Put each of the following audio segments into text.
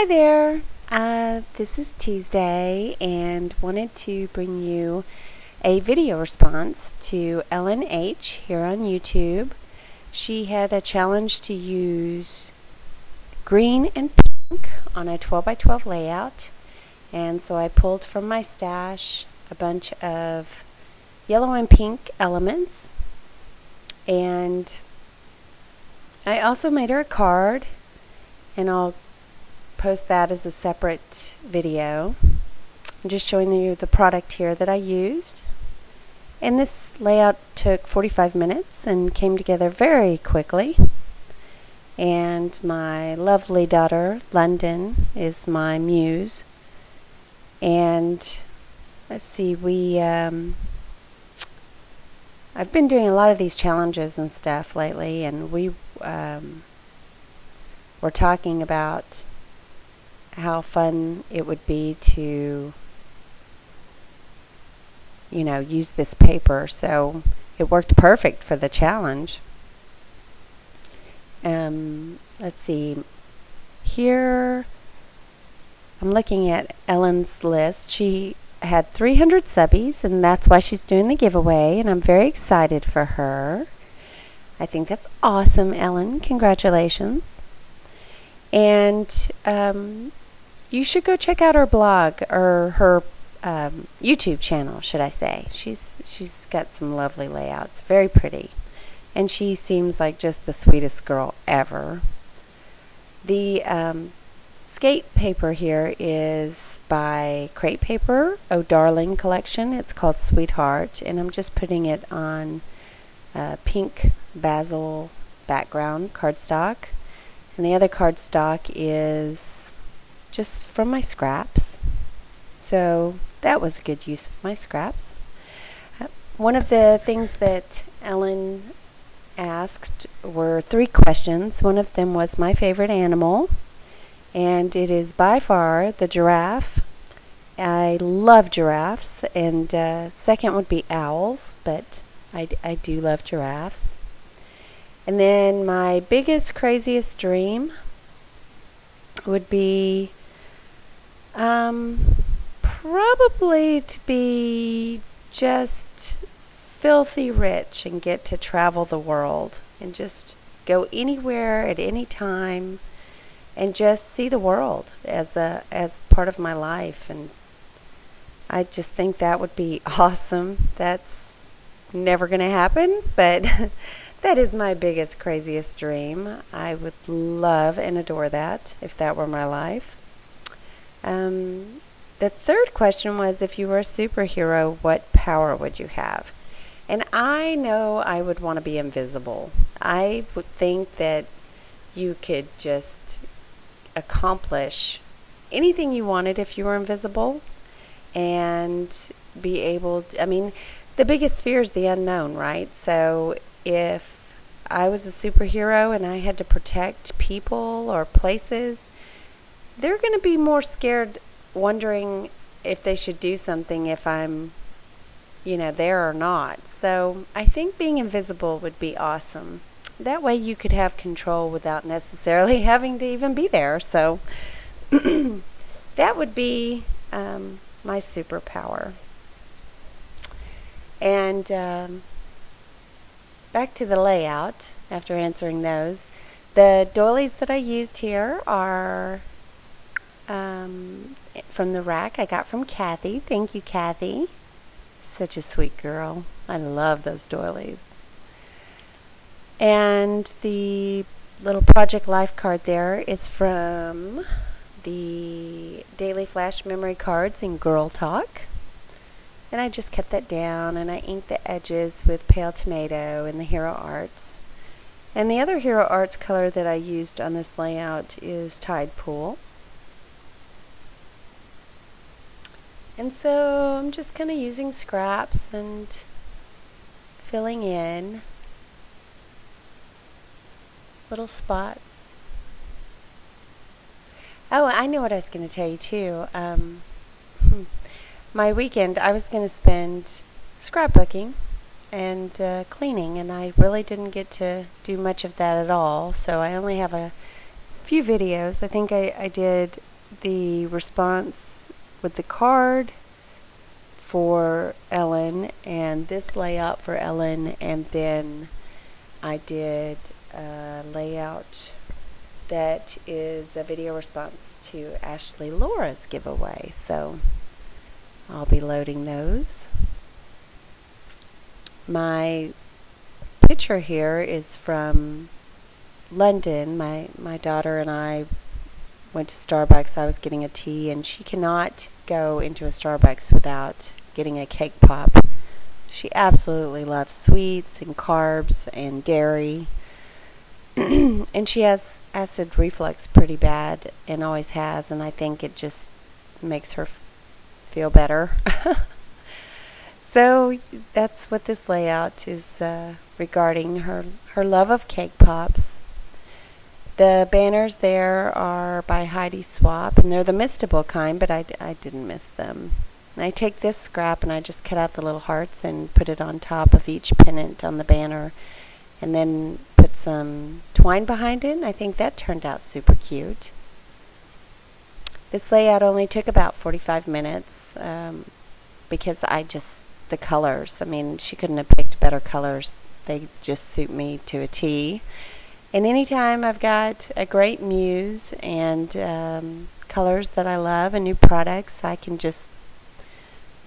Hi there. This is Tuesday and wanted to bring you a video response to Ellen H. here on YouTube. She had a challenge to use green and pink on a 12 by 12 layout, and so I pulled from my stash a bunch of yellow and pink elements, and I also made her a card, and I'll post that as a separate video. I'm just showing you the product here that I used. And this layout took 45 minutes and came together very quickly. And my lovely daughter, London, is my muse. And let's see, I've been doing a lot of these challenges and stuff lately, and we're talking about how fun it would be to, use this paper. So it worked perfect for the challenge. Let's see. Here, I'm looking at Ellen's list. She had 300 subbies, and that's why she's doing the giveaway, and I'm very excited for her. I think that's awesome, Ellen. Congratulations. And you should go check out her blog, or her YouTube channel, should I say. She's got some lovely layouts, very pretty, and she seems like just the sweetest girl ever. The skate paper here is by Crate Paper, Oh Darling collection. It's called Sweetheart, and I'm just putting it on pink basil background cardstock, and the other cardstock is just from my scraps. So that was a good use of my scraps. One of the things that Ellen asked were 3 questions. One of them was my favorite animal, and it is by far the giraffe. I love giraffes, and second would be owls, but I do love giraffes. And then my biggest, craziest dream would be probably to be just filthy rich and get to travel the world and just go anywhere at any time and just see the world as part of my life. And I just think that would be awesome. That's never going to happen, but that is my biggest, craziest dream. I would love and adore that if that were my life. The third question was, if you were a superhero, what power would you have? And I know I would want to be invisible. I would think that you could just accomplish anything you wanted if you were invisible, and be able to, the biggest fear is the unknown, right? So if I was a superhero and I had to protect people or places, they're going to be more scared, wondering if they should do something if I'm, there or not. So I think being invisible would be awesome. That way you could have control without necessarily having to even be there. So that would be my superpower. And back to the layout after answering those. The doilies that I used here are from the rack I got from Kathy. Thank you, Kathy. Such a sweet girl. I love those doilies. And the little Project Life card there is from the Daily Flash Memory Cards in Girl Talk. And I just cut that down, and I inked the edges with Pale Tomato in the Hero Arts. And the other Hero Arts color that I used on this layout is Tide Pool. And so I'm just kind of using scraps and filling in little spots. Oh, I know what I was going to tell you too. My weekend, I was going to spend scrapbooking and cleaning, and I really didn't get to do much of that at all. So I only have a few videos. I think I did the response with the card for Ellen and this layout for Ellen, and then I did a layout that is a video response to Ashley Laura's giveaway. So I'll be loading those. My picture here is from London. My daughter and I went to Starbucks. I was getting a tea, and she cannot go into a Starbucks without getting a cake pop. She absolutely loves sweets and carbs and dairy. And she has acid reflux pretty bad and always has, and I think it just makes her feel better. So that's what this layout is regarding her love of cake pops. The banners there are by Heidi Swap, and they're the mistable kind, but I didn't miss them. And I take this scrap and I just cut out the little hearts and put it on top of each pennant on the banner, and then put some twine behind it, and I think that turned out super cute. This layout only took about 45 minutes because the colors, I mean, she couldn't have picked better colors. They just suit me to a T. And anytime I've got a great muse and colors that I love and new products, I can just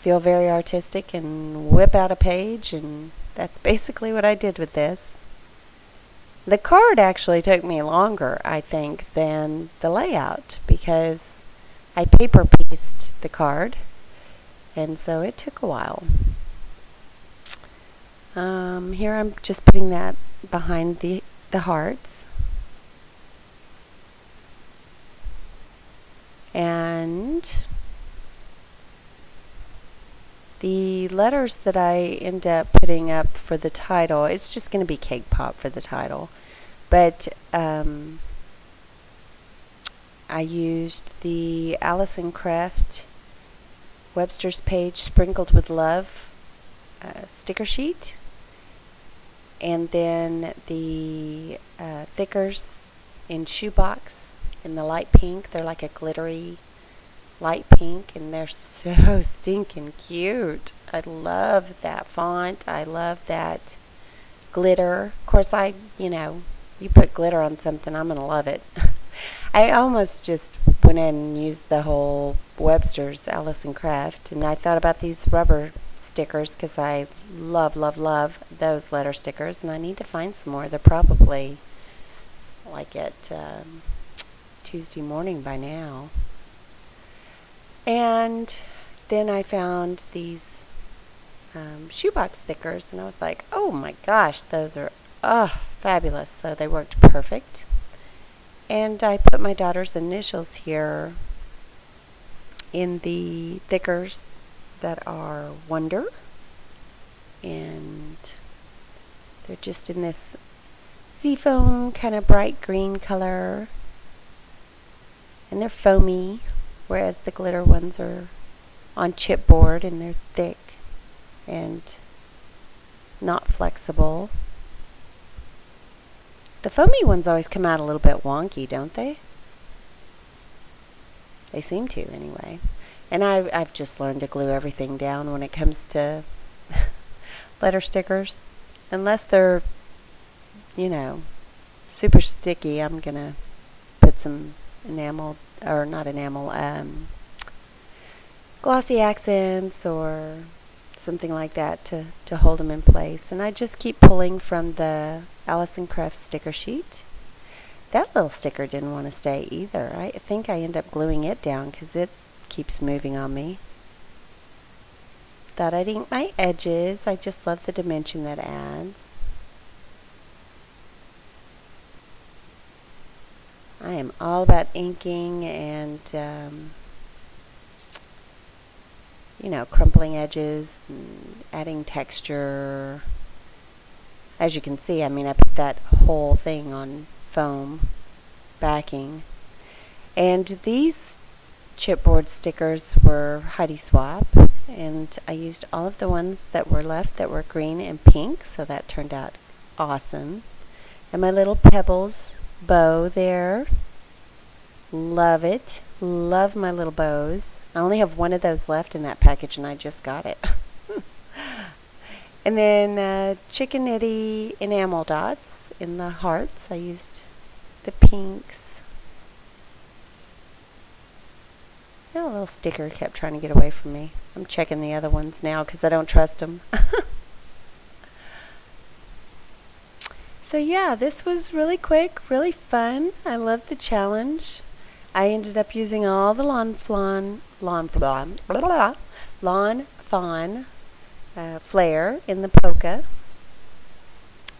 feel very artistic and whip out a page, and that's basically what I did with this. The card actually took me longer, I think, than the layout because I paper pieced the card, and so it took a while. Here I'm just putting that behind the hearts. And the letters that I end up putting up for the title, it's just going to be Cake Pop for the title. But I used the Allison Craft Webster's Page Sprinkled with Love sticker sheet, and then the thickers in Shoebox in the light pink. They're like a glittery light pink, and they're so stinking cute. I love that font. I love that glitter. Of course, you put glitter on something, I'm gonna love it. I almost just went in and used the whole Webster's Allison Craft, and I thought about these rubber stickers because I love those letter stickers, and I need to find some more. They're probably like at Tuesday morning by now. And then I found these shoebox stickers, and I was like, oh my gosh, those are fabulous. So they worked perfect. And I put my daughter's initials here in the thickers that are Wonder, and they're just in this seafoam kind of bright green color, and they're foamy, whereas the glitter ones are on chipboard and they're thick and not flexible. The foamy ones always come out a little bit wonky, don't they? They seem to, anyway. And I've just learned to glue everything down when it comes to letter stickers. Unless they're, super sticky, I'm going to put some enamel, or not enamel, glossy accents or something like that to hold them in place. And I just keep pulling from the Allison Craft sticker sheet. That little sticker didn't want to stay either. I think I end up gluing it down because it keeps moving on me. Thought I'd ink my edges. I just love the dimension that adds. I am all about inking and crumpling edges and adding texture. As you can see, I put that whole thing on foam backing. And these chipboard stickers were Heidi Swap, and I used all of the ones that were left that were green and pink, so that turned out awesome. And my little pebbles bow there. Love it. Love my little bows. I only have one of those left in that package and I just got it. And then chicken nitty enamel dots in the hearts. I used the pinks. Oh, a little sticker kept trying to get away from me. I'm checking the other ones now because I don't trust them. So yeah, this was really quick, really fun. I loved the challenge. I ended up using all the lawn fawn flare in the polka,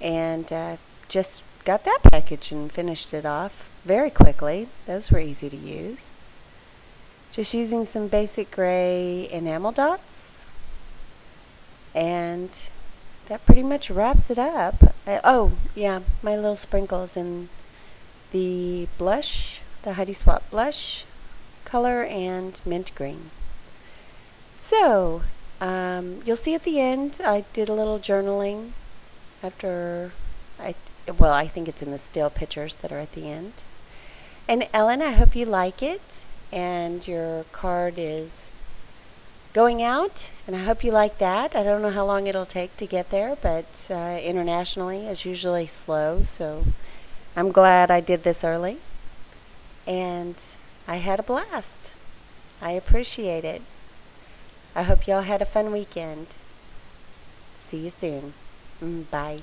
and just got that package and finished it off very quickly. Those were easy to use. Just using some basic gray enamel dots, and that pretty much wraps it up. Oh yeah, my little sprinkles in the blush, the Heidi Swap blush color, and mint green. So you'll see at the end I did a little journaling after I think it's in the still pictures that are at the end. And Ellen, I hope you like it, and your card is going out, and I hope you like that. I don't know how long it'll take to get there, but internationally is usually slow, so I'm glad I did this early. And I had a blast. I appreciate it. I hope y'all had a fun weekend. See you soon. Bye.